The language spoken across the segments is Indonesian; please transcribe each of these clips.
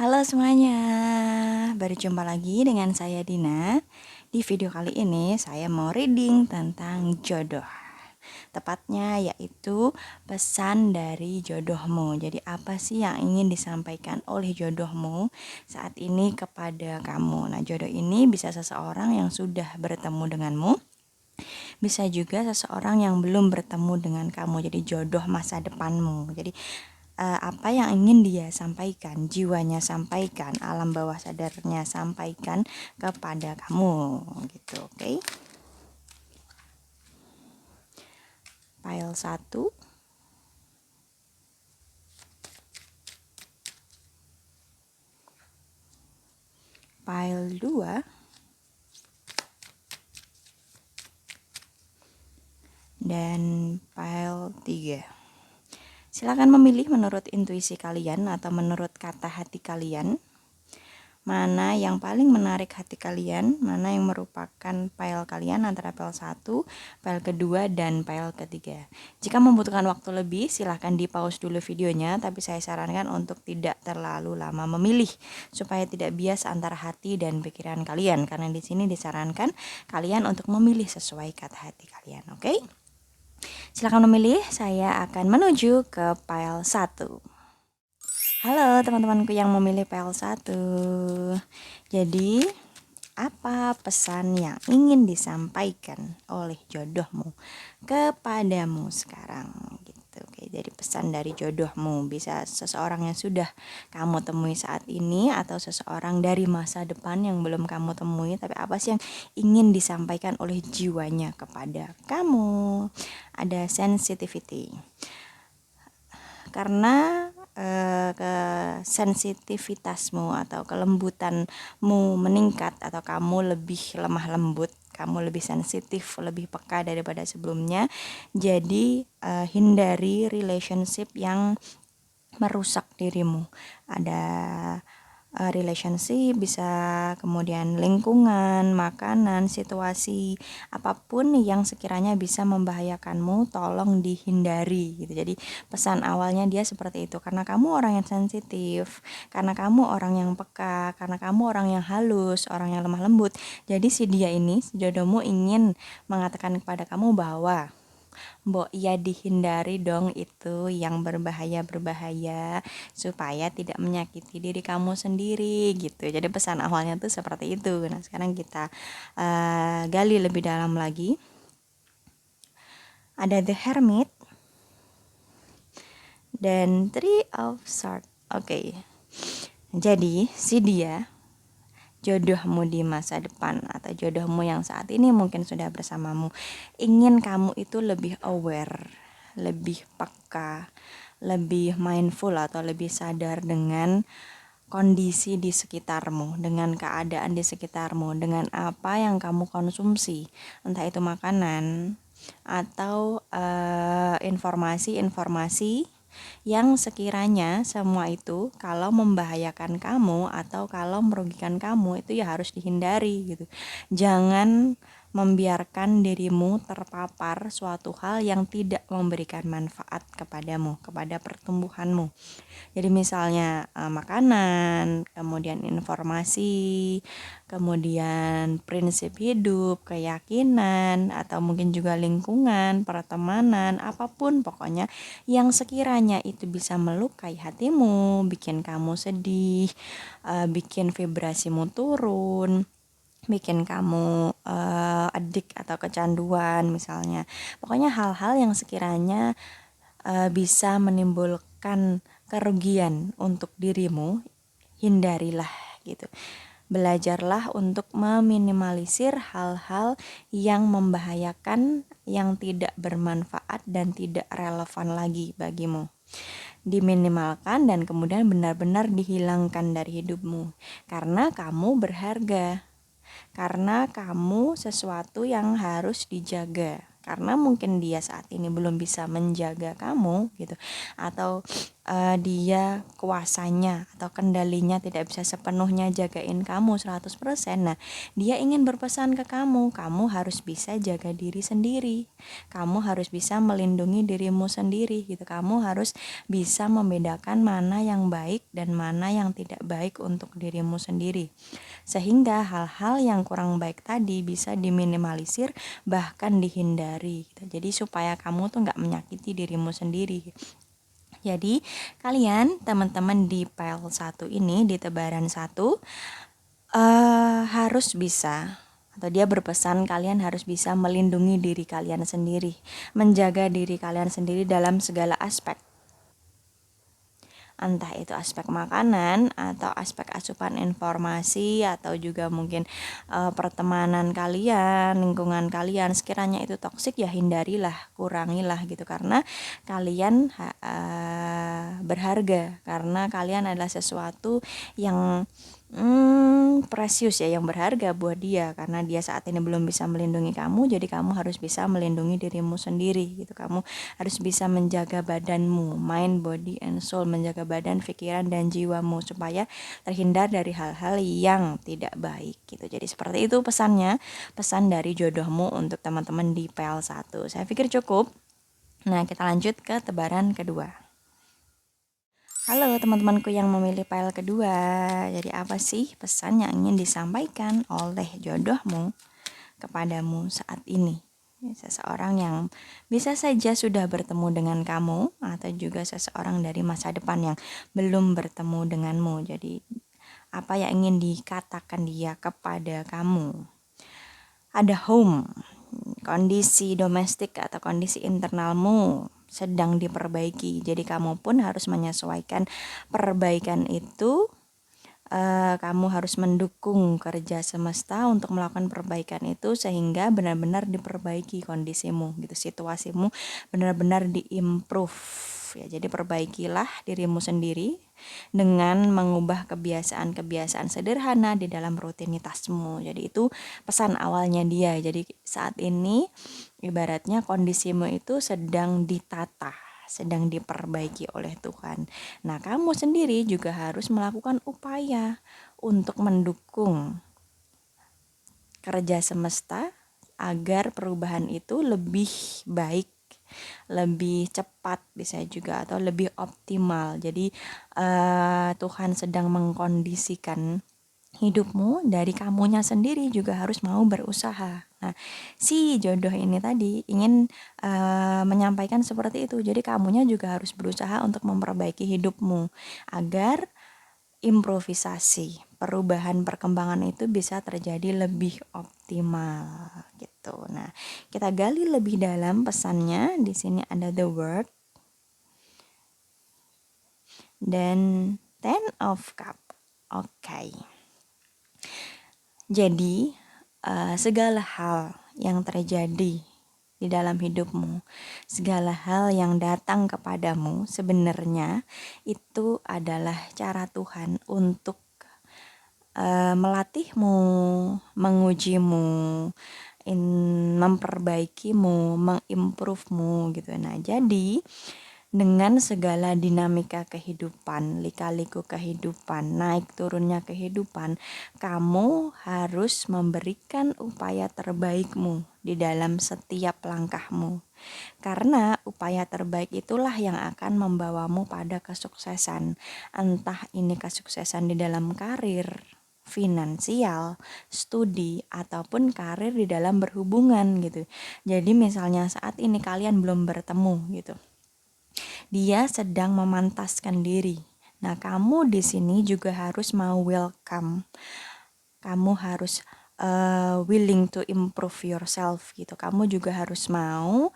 Halo semuanya, berjumpa lagi dengan saya Dina. Di video kali ini saya mau reading tentang jodoh. Tepatnya yaitu pesan dari jodohmu. Jadi apa sih yang ingin disampaikan oleh jodohmu saat ini kepada kamu? Nah, jodoh ini bisa seseorang yang sudah bertemu denganmu, bisa juga seseorang yang belum bertemu dengan kamu. Jadi jodoh masa depanmu. Jadi apa yang ingin dia sampaikan, jiwanya sampaikan, alam bawah sadarnya sampaikan kepada kamu gitu, oke? File 1, file 2, dan file 3. Silakan memilih menurut intuisi kalian atau menurut kata hati kalian, mana yang paling menarik hati kalian, mana yang merupakan file kalian antara file 1, file kedua, dan file ketiga. Jika membutuhkan waktu lebih, silahkan di pause dulu videonya, tapi saya sarankan untuk tidak terlalu lama memilih, supaya tidak bias antara hati dan pikiran kalian, karena di sini disarankan kalian untuk memilih sesuai kata hati kalian, oke? Silakan memilih, saya akan menuju ke file 1. Halo teman-temanku yang memilih file 1. Jadi, apa pesan yang ingin disampaikan oleh jodohmu kepadamu sekarang gitu. Oke, jadi pesan dari jodohmu bisa seseorang yang sudah kamu temui saat ini atau seseorang dari masa depan yang belum kamu temui, tapi apa sih yang ingin disampaikan oleh jiwanya kepada kamu? Ada sensitivity. Karena sensitivitasmu atau kelembutanmu meningkat atau kamu lebih lemah lembut, kamu lebih sensitif, lebih peka daripada sebelumnya. Jadi hindari relationship yang merusak dirimu. Ada relationship, bisa kemudian lingkungan, makanan, situasi, apapun yang sekiranya bisa membahayakanmu, tolong dihindari gitu. Jadi pesan awalnya dia seperti itu, karena kamu orang yang sensitif, karena kamu orang yang peka, karena kamu orang yang halus, orang yang lemah lembut. Jadi si dia ini, si jodohmu ingin mengatakan kepada kamu bahwa ya dihindari dong itu yang berbahaya-berbahaya supaya tidak menyakiti diri kamu sendiri gitu. Jadi pesan awalnya tuh seperti itu. Nah, sekarang kita gali lebih dalam lagi. Ada The Hermit dan Three of Swords. Oke. Jadi si dia jodohmu di masa depan atau jodohmu yang saat ini mungkin sudah bersamamu, ingin kamu itu lebih aware, lebih peka, lebih mindful atau lebih sadar dengan kondisi di sekitarmu, dengan keadaan di sekitarmu, dengan apa yang kamu konsumsi, entah itu makanan atau informasi-informasi yang sekiranya semua itu kalau membahayakan kamu atau kalau merugikan kamu itu ya harus dihindari gitu. Jangan membiarkan dirimu terpapar suatu hal yang tidak memberikan manfaat kepadamu, kepada pertumbuhanmu. Jadi misalnya makanan, kemudian informasi, kemudian prinsip hidup, keyakinan, atau mungkin juga lingkungan, pertemanan, apapun pokoknya yang sekiranya itu bisa melukai hatimu, bikin kamu sedih, bikin vibrasimu turun, bikin kamu adik atau kecanduan misalnya. Pokoknya hal-hal yang sekiranya bisa menimbulkan kerugian untuk dirimu, hindarilah gitu. Belajarlah untuk meminimalisir hal-hal yang membahayakan, yang tidak bermanfaat dan tidak relevan lagi bagimu. Diminimalkan dan kemudian benar-benar dihilangkan dari hidupmu. Karena kamu berharga. Karena kamu sesuatu yang harus dijaga. Karena mungkin dia saat ini belum bisa menjaga kamu gitu. Atau dia kuasanya atau kendalinya tidak bisa sepenuhnya jagain kamu 100%. Nah, dia ingin berpesan ke kamu harus bisa jaga diri sendiri. Kamu harus bisa melindungi dirimu sendiri gitu. Kamu harus bisa membedakan mana yang baik dan mana yang tidak baik untuk dirimu sendiri. Sehingga hal-hal yang kurang baik tadi bisa diminimalisir bahkan dihindari gitu. Jadi supaya kamu tuh nggak menyakiti dirimu sendiri. Jadi kalian teman-teman di pile 1 ini, di tebaran 1 harus bisa, atau dia berpesan kalian harus bisa melindungi diri kalian sendiri, menjaga diri kalian sendiri dalam segala aspek. Entah itu aspek makanan atau aspek asupan informasi atau juga mungkin pertemanan kalian, lingkungan kalian. Sekiranya itu toksik ya hindarilah, kurangilah gitu, karena kalian berharga, karena kalian adalah sesuatu yang precious ya, yang berharga buat dia, karena dia saat ini belum bisa melindungi kamu, jadi kamu harus bisa melindungi dirimu sendiri gitu. Kamu harus bisa menjaga badanmu, mind, body, and soul, menjaga badan, pikiran, dan jiwamu supaya terhindar dari hal-hal yang tidak baik gitu. Jadi seperti itu pesannya, pesan dari jodohmu untuk teman-teman di PL1. Saya pikir cukup. Nah, kita lanjut ke tebaran kedua. Halo teman-temanku yang memilih file kedua. Jadi apa sih pesan yang ingin disampaikan oleh jodohmu kepadamu saat ini? Seseorang yang bisa saja sudah bertemu dengan kamu atau juga seseorang dari masa depan yang belum bertemu denganmu. Jadi apa yang ingin dikatakan dia kepada kamu? Ada home, kondisi domestik atau kondisi internalmu sedang diperbaiki. Jadi kamu pun harus menyesuaikan perbaikan itu. Kamu harus mendukung kerja semesta untuk melakukan perbaikan itu sehingga benar-benar diperbaiki kondisimu gitu, situasimu benar-benar diimprove ya. Jadi perbaikilah dirimu sendiri dengan mengubah kebiasaan-kebiasaan sederhana di dalam rutinitasmu. Jadi itu pesan awalnya dia. Jadi saat ini ibaratnya kondisimu itu sedang ditata, sedang diperbaiki oleh Tuhan. Nah, kamu sendiri juga harus melakukan upaya untuk mendukung kerja semesta agar perubahan itu lebih baik, lebih cepat bisa juga, atau lebih optimal. Jadi Tuhan sedang mengkondisikan hidupmu, dari kamunya sendiri juga harus mau berusaha. Nah, si jodoh ini tadi ingin menyampaikan seperti itu. Jadi kamunya juga harus berusaha untuk memperbaiki hidupmu agar improvisasi, perubahan, perkembangan itu bisa terjadi lebih optimal gitu. Nah, kita gali lebih dalam pesannya. Di sini ada the word dan Ten of Cup. Oke. Jadi segala hal yang terjadi di dalam hidupmu, segala hal yang datang kepadamu sebenarnya itu adalah cara Tuhan untuk melatihmu, mengujimu, memperbaikimu, mengimprovemu gitu. Nah, jadi dengan segala dinamika kehidupan, lika-liku kehidupan, naik turunnya kehidupan, kamu harus memberikan upaya terbaikmu di dalam setiap langkahmu. Karena upaya terbaik itulah yang akan membawamu pada kesuksesan. Entah ini kesuksesan di dalam karir, finansial, studi, ataupun karir di dalam berhubungan gitu. Jadi misalnya saat ini kalian belum bertemu gitu. Dia sedang memantaskan diri. Nah, kamu di sini juga harus mau welcome. Kamu harus willing to improve yourself gitu. Kamu juga harus mau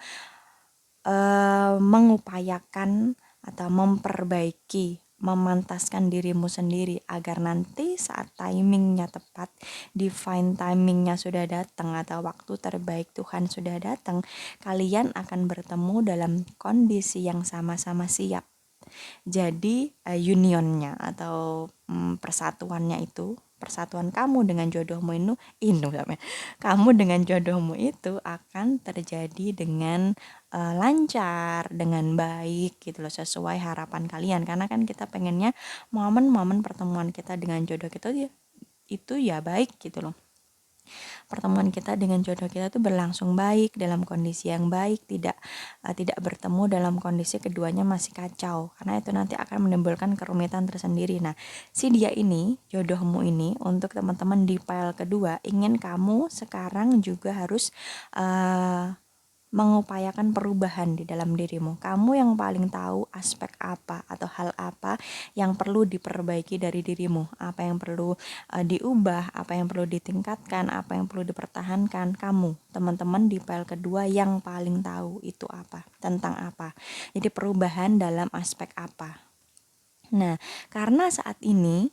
mengupayakan atau memperbaiki, memantaskan dirimu sendiri agar nanti saat timingnya tepat, divine timingnya sudah datang atau waktu terbaik Tuhan sudah datang, kalian akan bertemu dalam kondisi yang sama-sama siap. Jadi unionnya atau persatuannya itu, persatuan kamu dengan jodohmu kamu dengan jodohmu itu akan terjadi dengan lancar, dengan baik gitu loh, sesuai harapan kalian. Karena kan kita pengennya momen-momen pertemuan kita dengan jodoh kita itu ya baik gitu loh. Pertemuan kita dengan jodoh kita tuh berlangsung baik, dalam kondisi yang baik, tidak bertemu dalam kondisi keduanya masih kacau, karena itu nanti akan menimbulkan kerumitan tersendiri. Nah, si dia ini, jodohmu ini, untuk teman-teman di file kedua, ingin kamu sekarang juga harus mengupayakan perubahan di dalam dirimu. Kamu yang paling tahu aspek apa atau hal apa yang perlu diperbaiki dari dirimu, apa yang perlu diubah, apa yang perlu ditingkatkan, apa yang perlu dipertahankan. Kamu, teman-teman di file kedua yang paling tahu itu apa, tentang apa. Jadi perubahan dalam aspek apa. Nah, karena saat ini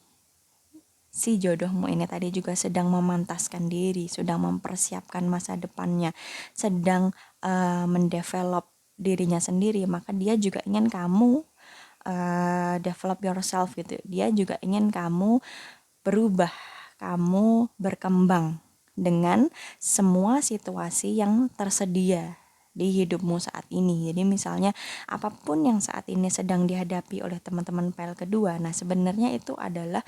si jodohmu ini tadi juga sedang memantaskan diri, sedang mempersiapkan masa depannya, sedang mendevelop dirinya sendiri, maka dia juga ingin kamu develop yourself gitu. Dia juga ingin kamu berubah, kamu berkembang dengan semua situasi yang tersedia di hidupmu saat ini. Jadi misalnya apapun yang saat ini sedang dihadapi oleh teman-teman file kedua, nah sebenarnya itu adalah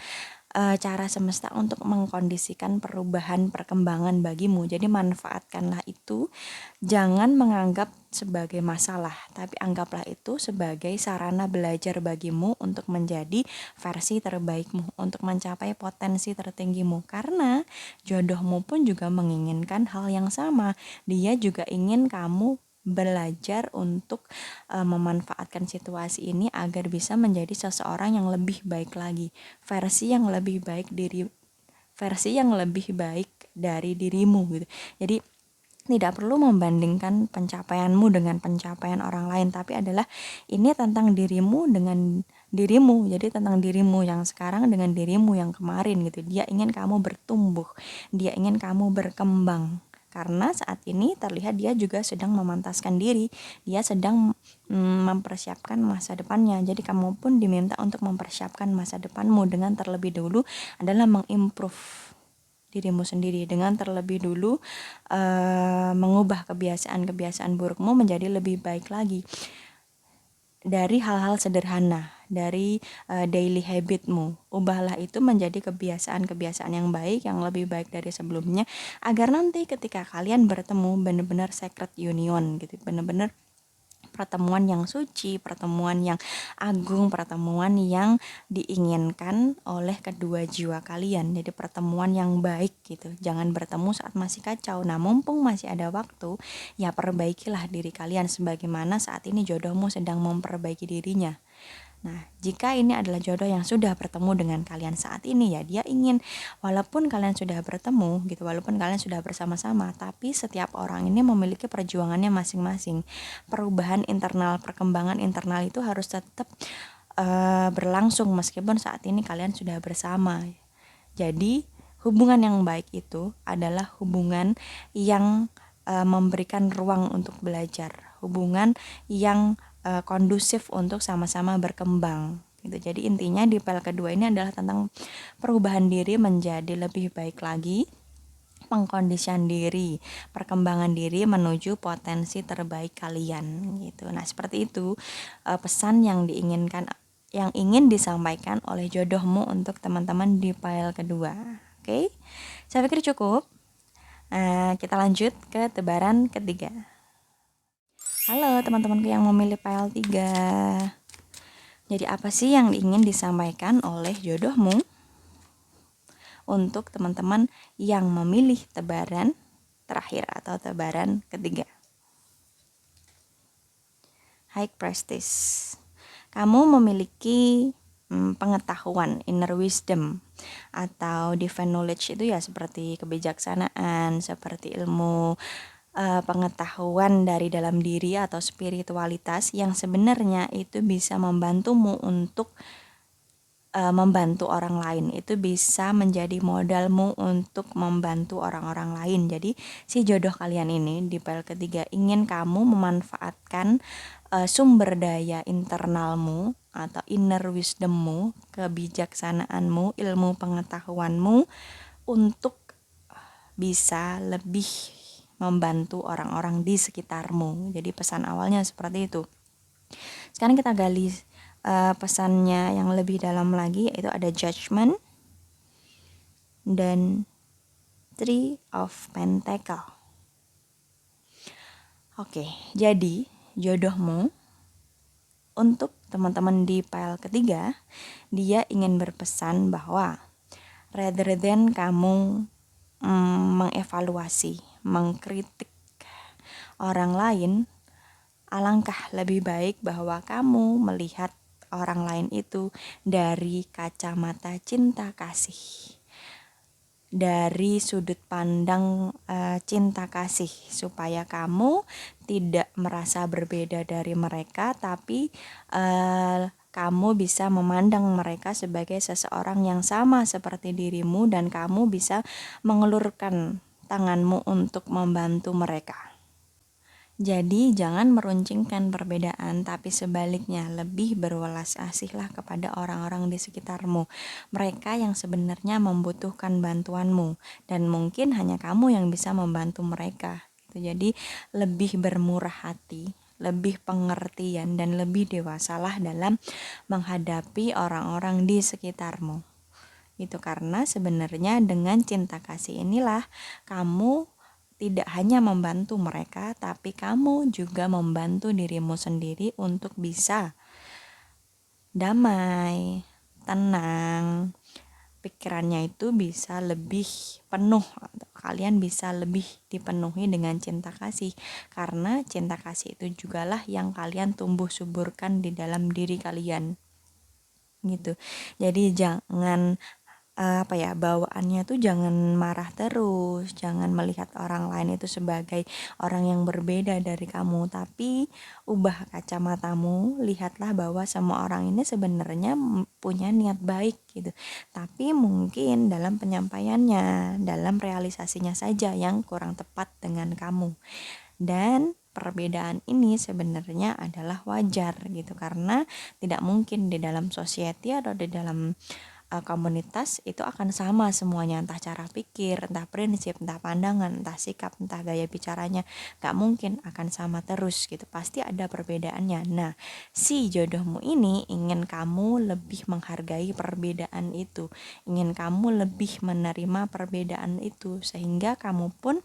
cara semesta untuk mengkondisikan perubahan perkembangan bagimu. Jadi manfaatkanlah itu, jangan menganggap sebagai masalah, tapi anggaplah itu sebagai sarana belajar bagimu untuk menjadi versi terbaikmu, untuk mencapai potensi tertinggimu. Karena jodohmu pun juga menginginkan hal yang sama. Dia juga ingin kamu belajar untuk memanfaatkan situasi ini agar bisa menjadi seseorang yang lebih baik lagi, versi yang lebih baik dari dirimu gitu. Jadi tidak perlu membandingkan pencapaianmu dengan pencapaian orang lain, tapi adalah ini tentang dirimu dengan dirimu. Jadi tentang dirimu yang sekarang dengan dirimu yang kemarin gitu. Dia ingin kamu bertumbuh, dia ingin kamu berkembang. Karena saat ini terlihat dia juga sedang memantaskan diri, dia sedang mempersiapkan masa depannya. Jadi kamu pun diminta untuk mempersiapkan masa depanmu dengan terlebih dulu adalah mengimprove dirimu sendiri, dengan terlebih dulu mengubah kebiasaan-kebiasaan burukmu menjadi lebih baik lagi. Dari hal-hal sederhana, dari daily habitmu, ubahlah itu menjadi kebiasaan-kebiasaan yang baik, yang lebih baik dari sebelumnya, agar nanti ketika kalian bertemu benar-benar sacred union gitu, benar-benar pertemuan yang suci, pertemuan yang agung, pertemuan yang diinginkan oleh kedua jiwa kalian. Jadi pertemuan yang baik gitu. Jangan bertemu saat masih kacau. Nah, mumpung masih ada waktu, ya perbaikilah diri kalian sebagaimana saat ini jodohmu sedang memperbaiki dirinya. Nah, jika ini adalah jodoh yang sudah bertemu dengan kalian saat ini, ya dia ingin walaupun kalian sudah bertemu gitu, walaupun kalian sudah bersama-sama, tapi setiap orang ini memiliki perjuangannya masing-masing. Perubahan internal, perkembangan internal itu harus tetap berlangsung meskipun saat ini kalian sudah bersama. Jadi, hubungan yang baik itu adalah hubungan yang memberikan ruang untuk belajar, hubungan yang kondusif untuk sama-sama berkembang gitu. Jadi intinya di file kedua ini adalah tentang perubahan diri menjadi lebih baik lagi, pengkondisian diri, perkembangan diri menuju potensi terbaik kalian gitu. Nah, seperti itu pesan yang ingin disampaikan oleh jodohmu untuk teman-teman di file kedua. Oke? Saya pikir cukup. Kita lanjut ke tebaran ketiga. Halo teman-temanku yang memilih file 3. Jadi apa sih yang ingin disampaikan oleh jodohmu untuk teman-teman yang memilih tebaran terakhir atau tebaran ketiga? High Priestess. Kamu memiliki pengetahuan, inner wisdom, atau divine knowledge itu ya seperti kebijaksanaan, seperti ilmu pengetahuan dari dalam diri atau spiritualitas yang sebenarnya itu bisa membantumu untuk membantu orang lain. Itu bisa menjadi modalmu untuk membantu orang-orang lain. Jadi si jodoh kalian ini di file ketiga ingin kamu memanfaatkan sumber daya internalmu atau inner wisdommu, kebijaksanaanmu, ilmu pengetahuanmu untuk bisa lebih membantu orang-orang di sekitarmu. Jadi pesan awalnya seperti itu. Sekarang kita gali pesannya yang lebih dalam lagi, yaitu ada judgment dan Three of Pentacle. Oke, jadi jodohmu untuk teman-teman di pile ketiga, dia ingin berpesan bahwa rather than kamu mengevaluasi, mengkritik orang lain, alangkah lebih baik bahwa kamu melihat orang lain itu dari kacamata cinta kasih, dari sudut pandang cinta kasih, supaya kamu tidak merasa berbeda dari mereka, tapi kamu bisa memandang mereka sebagai seseorang yang sama seperti dirimu, dan kamu bisa mengelurkan tanganmu untuk membantu mereka. Jadi jangan meruncingkan perbedaan, tapi sebaliknya lebih berwelas asihlah kepada orang-orang di sekitarmu. Mereka yang sebenarnya membutuhkan bantuanmu, dan mungkin hanya kamu yang bisa membantu mereka. Jadi lebih bermurah hati, lebih pengertian, dan lebih dewasalah dalam menghadapi orang-orang di sekitarmu. Itu karena sebenarnya dengan cinta kasih inilah kamu tidak hanya membantu mereka, tapi kamu juga membantu dirimu sendiri untuk bisa damai, tenang, pikirannya itu bisa lebih penuh, kalian bisa lebih dipenuhi dengan cinta kasih, karena cinta kasih itu jugalah yang kalian tumbuh suburkan di dalam diri kalian gitu. Jadi jangan bawaannya tuh jangan marah terus, jangan melihat orang lain itu sebagai orang yang berbeda dari kamu, tapi ubah kacamatamu, lihatlah bahwa semua orang ini sebenarnya punya niat baik gitu, tapi mungkin dalam penyampaiannya, dalam realisasinya saja yang kurang tepat dengan kamu. Dan perbedaan ini sebenarnya adalah wajar gitu, karena tidak mungkin di dalam society atau di dalam komunitas itu akan sama semuanya, entah cara pikir, entah prinsip, entah pandangan, entah sikap, entah gaya bicaranya, gak mungkin akan sama terus gitu, pasti ada perbedaannya. Nah, si jodohmu ini ingin kamu lebih menghargai perbedaan itu, ingin kamu lebih menerima perbedaan itu, sehingga kamu pun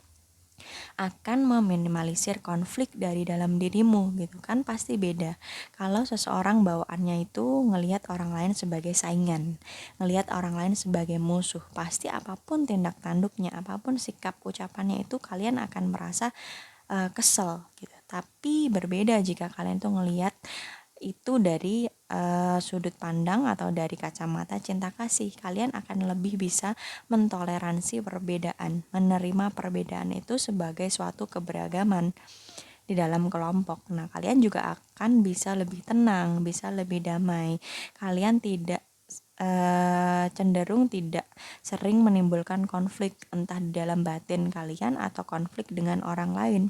akan meminimalisir konflik dari dalam dirimu gitu kan. Pasti beda kalau seseorang bawaannya itu ngelihat orang lain sebagai saingan, ngelihat orang lain sebagai musuh, pasti apapun tindak tanduknya, apapun sikap ucapannya itu kalian akan merasa kesel gitu. Tapi berbeda jika kalian tuh ngelihat itu dari sudut pandang atau dari kacamata cinta kasih, kalian akan lebih bisa mentoleransi perbedaan, menerima perbedaan itu sebagai suatu keberagaman di dalam kelompok. Nah, kalian juga akan bisa lebih tenang, bisa lebih damai. Kalian tidak cenderung tidak sering menimbulkan konflik, entah di dalam batin kalian atau konflik dengan orang lain.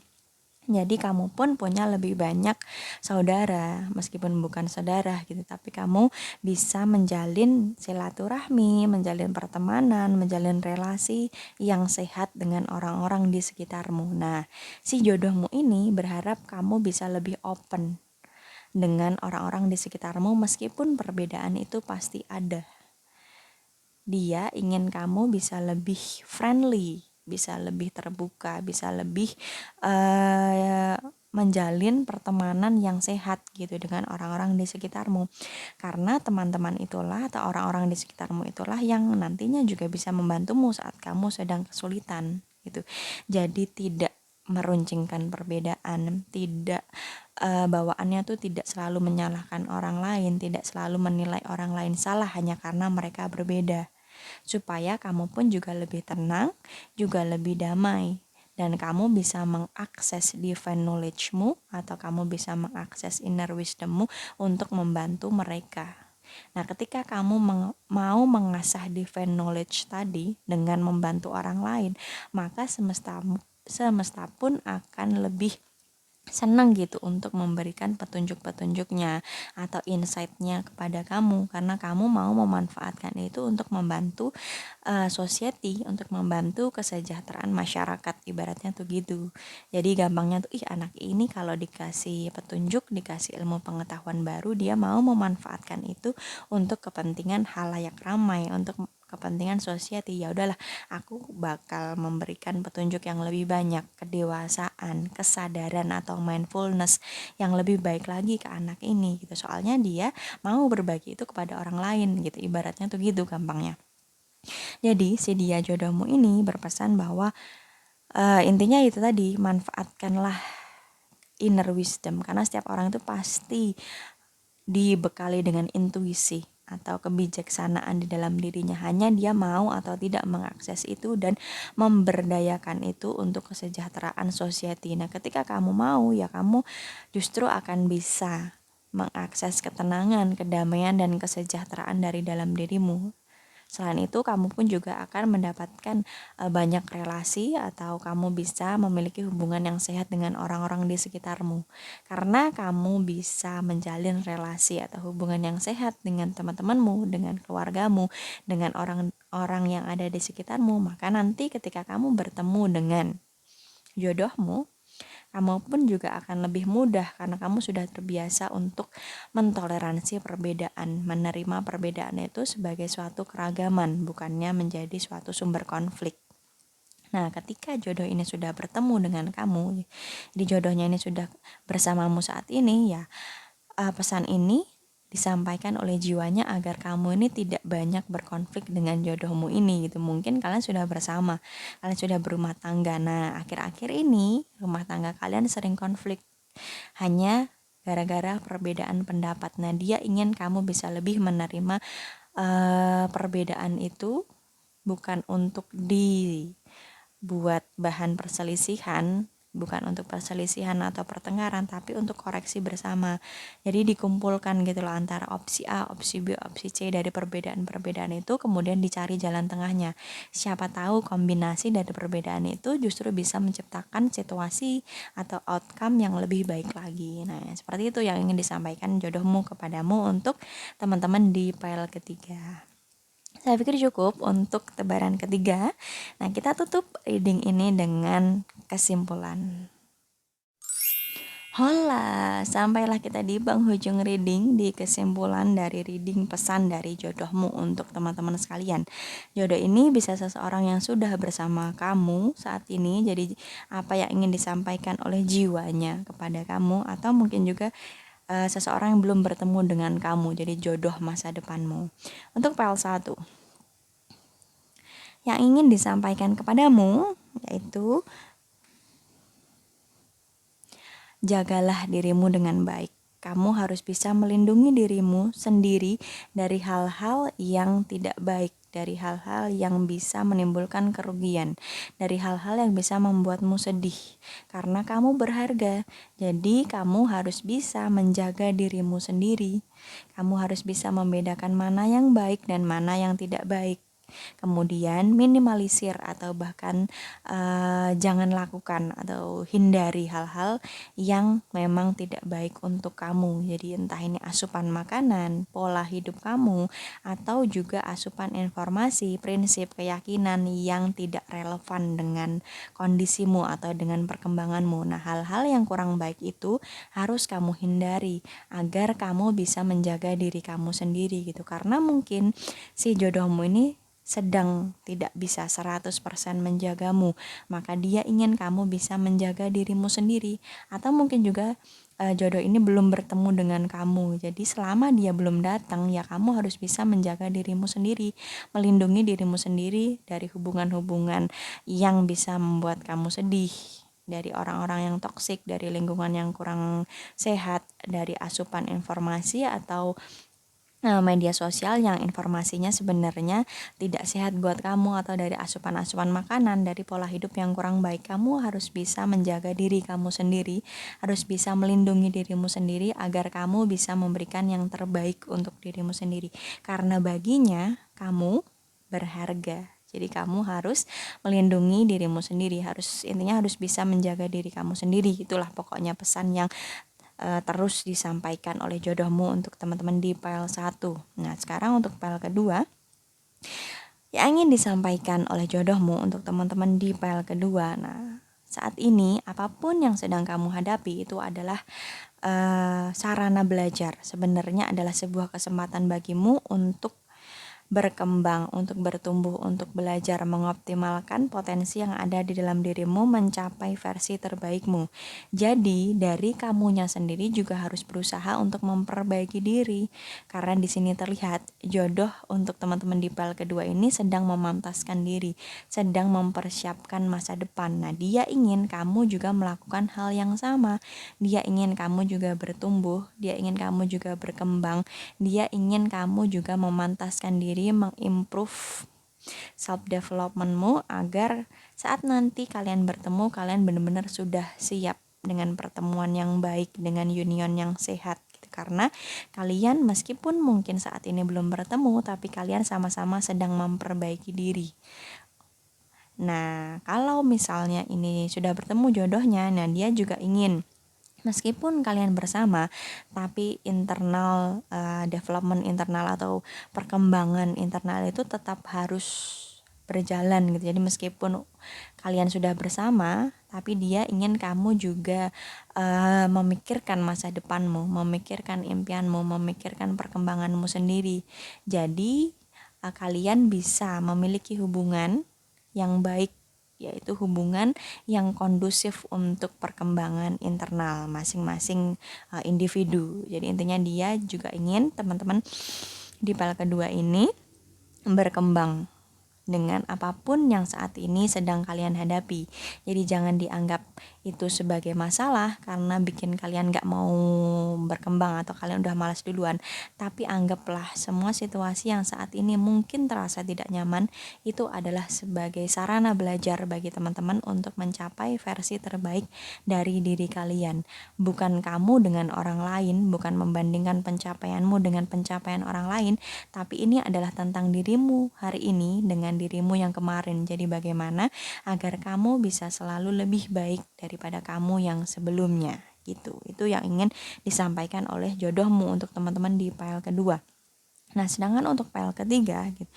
Jadi kamu pun punya lebih banyak saudara, meskipun bukan saudara gitu, tapi kamu bisa menjalin silaturahmi, menjalin pertemanan, menjalin relasi yang sehat dengan orang-orang di sekitarmu. Nah, si jodohmu ini berharap kamu bisa lebih open dengan orang-orang di sekitarmu, meskipun perbedaan itu pasti ada. Dia ingin kamu bisa lebih friendly, bisa lebih terbuka, bisa lebih menjalin pertemanan yang sehat gitu dengan orang-orang di sekitarmu, karena teman-teman itulah atau orang-orang di sekitarmu itulah yang nantinya juga bisa membantumu saat kamu sedang kesulitan gitu. Jadi tidak meruncingkan perbedaan, tidak bawaannya tuh tidak selalu menyalahkan orang lain, tidak selalu menilai orang lain salah hanya karena mereka berbeda, supaya kamu pun juga lebih tenang, juga lebih damai, dan kamu bisa mengakses divine knowledge-mu atau kamu bisa mengakses inner wisdom-mu untuk membantu mereka. Nah, ketika kamu mau mengasah divine knowledge tadi dengan membantu orang lain, maka semesta pun akan lebih senang gitu untuk memberikan petunjuk-petunjuknya atau insight-nya kepada kamu, karena kamu mau memanfaatkan itu untuk membantu society, untuk membantu kesejahteraan masyarakat, ibaratnya tuh gitu. Jadi gampangnya tuh, anak ini kalau dikasih petunjuk, dikasih ilmu pengetahuan baru, dia mau memanfaatkan itu untuk kepentingan halayak ramai, untuk kepentingan society. Ya udahlah, aku bakal memberikan petunjuk yang lebih banyak, kedewasaan, kesadaran atau mindfulness yang lebih baik lagi ke anak ini gitu. Soalnya dia mau berbagi itu kepada orang lain gitu, ibaratnya tuh gitu gampangnya. Jadi si dia jodohmu ini berpesan bahwa intinya itu tadi, manfaatkanlah inner wisdom, karena setiap orang itu pasti dibekali dengan intuisi atau kebijaksanaan di dalam dirinya, hanya dia mau atau tidak mengakses itu dan memberdayakan itu untuk kesejahteraan society. Nah, ketika kamu mau, ya kamu justru akan bisa mengakses ketenangan, kedamaian, dan kesejahteraan dari dalam dirimu. Selain itu, kamu pun juga akan mendapatkan banyak relasi atau kamu bisa memiliki hubungan yang sehat dengan orang-orang di sekitarmu. Karena kamu bisa menjalin relasi atau hubungan yang sehat dengan teman-temanmu, dengan keluargamu, dengan orang-orang yang ada di sekitarmu, maka nanti ketika kamu bertemu dengan jodohmu, kamu pun juga akan lebih mudah karena kamu sudah terbiasa untuk mentoleransi perbedaan, menerima perbedaan itu sebagai suatu keragaman, bukannya menjadi suatu sumber konflik. Nah, ketika jodoh ini sudah bertemu dengan kamu, jadi jodohnya ini sudah bersamamu saat ini, ya pesan ini disampaikan oleh jiwanya agar kamu ini tidak banyak berkonflik dengan jodohmu ini gitu. Mungkin kalian sudah bersama, kalian sudah berumah tangga. Nah, akhir-akhir ini rumah tangga kalian sering konflik hanya gara-gara perbedaan pendapat. Nah, dia ingin kamu bisa lebih menerima perbedaan itu, bukan untuk dibuat bahan perselisihan, bukan untuk perselisihan atau pertengkaran, tapi untuk koreksi bersama. Jadi dikumpulkan gitu loh antara opsi A, opsi B, opsi C dari perbedaan-perbedaan itu, kemudian dicari jalan tengahnya. Siapa tahu kombinasi dari perbedaan itu justru bisa menciptakan situasi atau outcome yang lebih baik lagi. Nah, seperti itu yang ingin disampaikan jodohmu kepadamu untuk teman-teman di file ketiga. Saya pikir cukup untuk tebaran ketiga. Nah, kita tutup reading ini dengan kesimpulan. Hola, sampailah kita di penghujung reading, di kesimpulan dari reading pesan dari jodohmu untuk teman-teman sekalian. Jodoh ini bisa seseorang yang sudah bersama kamu saat ini, jadi apa yang ingin disampaikan oleh jiwanya kepada kamu, atau mungkin juga seseorang yang belum bertemu dengan kamu, jadi jodoh masa depanmu. Untuk file 1, yang ingin disampaikan kepadamu yaitu jagalah dirimu dengan baik. Kamu harus bisa melindungi dirimu sendiri dari hal-hal yang tidak baik, dari hal-hal yang bisa menimbulkan kerugian, dari hal-hal yang bisa membuatmu sedih. Karena kamu berharga, jadi kamu harus bisa menjaga dirimu sendiri. Kamu harus bisa membedakan mana yang baik dan mana yang tidak baik. Kemudian minimalisir atau bahkan jangan lakukan atau hindari hal-hal yang memang tidak baik untuk kamu. Jadi entah ini asupan makanan, pola hidup kamu, atau juga asupan informasi, prinsip, keyakinan yang tidak relevan dengan kondisimu atau dengan perkembanganmu. Nah, hal-hal yang kurang baik itu harus kamu hindari agar kamu bisa menjaga diri kamu sendiri gitu. Karena mungkin si jodohmu ini sedang tidak bisa 100% menjagamu, maka dia ingin kamu bisa menjaga dirimu sendiri. Atau mungkin juga jodoh ini belum bertemu dengan kamu, jadi selama dia belum datang, ya kamu harus bisa menjaga dirimu sendiri, melindungi dirimu sendiri dari hubungan-hubungan yang bisa membuat kamu sedih, dari orang-orang yang toksik, dari lingkungan yang kurang sehat, dari asupan informasi atau media sosial yang informasinya sebenarnya tidak sehat buat kamu, atau dari asupan-asupan makanan, dari pola hidup yang kurang baik. Kamu harus bisa menjaga diri kamu sendiri, harus bisa melindungi dirimu sendiri agar kamu bisa memberikan yang terbaik untuk dirimu sendiri. Karena baginya kamu berharga. Jadi kamu harus melindungi dirimu sendiri, intinya harus bisa menjaga diri kamu sendiri. Itulah pokoknya pesan yang terus disampaikan oleh jodohmu untuk teman-teman di file 1. Nah, sekarang untuk file kedua, yang ingin disampaikan oleh jodohmu untuk teman-teman di file kedua. Nah, saat ini apapun yang sedang kamu hadapi itu adalah sarana belajar. Sebenarnya adalah sebuah kesempatan bagimu untuk berkembang, untuk bertumbuh, untuk belajar mengoptimalkan potensi yang ada di dalam dirimu mencapai versi terbaikmu. Jadi, dari kamunya sendiri juga harus berusaha untuk memperbaiki diri. Karena di sini terlihat jodoh untuk teman-teman di file kedua ini sedang memantaskan diri, sedang mempersiapkan masa depan. Nah, dia ingin kamu juga melakukan hal yang sama. Dia ingin kamu juga bertumbuh, dia ingin kamu juga berkembang, dia ingin kamu juga memantaskan diri, mengimprove self developmentmu agar saat nanti kalian bertemu, kalian benar-benar sudah siap dengan pertemuan yang baik, dengan union yang sehat gitu. Karena kalian meskipun mungkin saat ini belum bertemu, tapi kalian sama-sama sedang memperbaiki diri. Nah, kalau misalnya ini sudah bertemu jodohnya, nah dia juga ingin meskipun kalian bersama, tapi internal development internal atau perkembangan internal itu tetap harus berjalan gitu. Jadi meskipun kalian sudah bersama, tapi dia ingin kamu juga memikirkan masa depanmu, memikirkan impianmu, memikirkan perkembanganmu sendiri. Jadi kalian bisa memiliki hubungan yang baik, yaitu hubungan yang kondusif untuk perkembangan internal masing-masing individu. Jadi intinya dia juga ingin teman-teman di file kedua ini berkembang dengan apapun yang saat ini sedang kalian hadapi. Jadi jangan dianggap itu sebagai masalah karena bikin kalian gak mau berkembang atau kalian udah malas duluan. Tapi anggaplah semua situasi yang saat ini mungkin terasa tidak nyaman itu adalah sebagai sarana belajar bagi teman-teman untuk mencapai versi terbaik dari diri kalian. Bukan kamu dengan orang lain, bukan membandingkan pencapaianmu dengan pencapaian orang lain, tapi ini adalah tentang dirimu hari ini dengan dirimu yang kemarin. Jadi bagaimana agar kamu bisa selalu lebih baik daripada kamu yang sebelumnya gitu. Itu yang ingin disampaikan oleh jodohmu untuk teman-teman di file kedua. Nah, sedangkan untuk file ketiga gitu,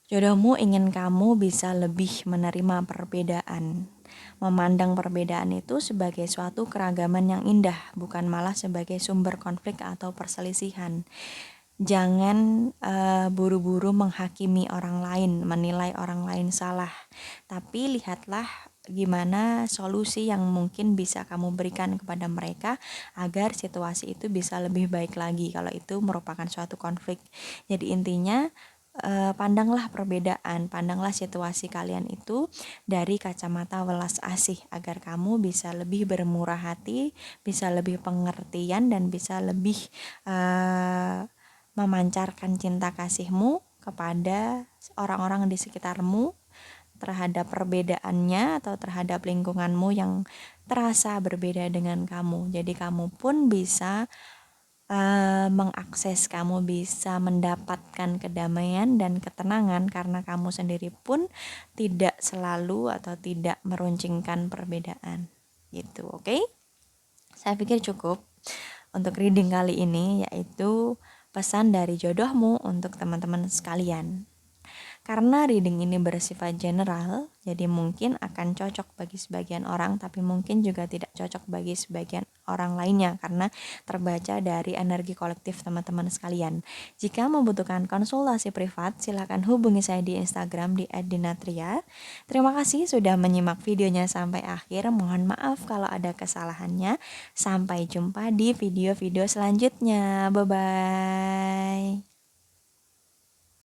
jodohmu ingin kamu bisa lebih menerima perbedaan. Memandang perbedaan itu sebagai suatu keragaman yang indah, bukan malah sebagai sumber konflik atau perselisihan. Jangan buru-buru menghakimi orang lain, menilai orang lain salah. Tapi lihatlah gimana solusi yang mungkin bisa kamu berikan kepada mereka agar situasi itu bisa lebih baik lagi kalau itu merupakan suatu konflik. Jadi intinya pandanglah perbedaan, pandanglah situasi kalian itu dari kacamata welas asih agar kamu bisa lebih bermurah hati, bisa lebih pengertian dan bisa lebih memancarkan cinta kasihmu kepada orang-orang di sekitarmu terhadap perbedaannya atau terhadap lingkunganmu yang terasa berbeda dengan kamu. Jadi kamu pun bisa mengakses, kamu bisa mendapatkan kedamaian dan ketenangan karena kamu sendiri pun tidak selalu atau tidak meruncingkan perbedaan gitu. Oke? Saya pikir cukup untuk reading kali ini, yaitu pesan dari jodohmu untuk teman-teman sekalian. Karena reading ini bersifat general, jadi mungkin akan cocok bagi sebagian orang, tapi mungkin juga tidak cocok bagi sebagian orang lainnya karena terbaca dari energi kolektif teman-teman sekalian. Jika membutuhkan konsultasi privat, silakan hubungi saya di Instagram di @dinatria. Terima kasih sudah menyimak videonya sampai akhir. Mohon maaf kalau ada kesalahannya. Sampai jumpa di video-video selanjutnya. Bye-bye.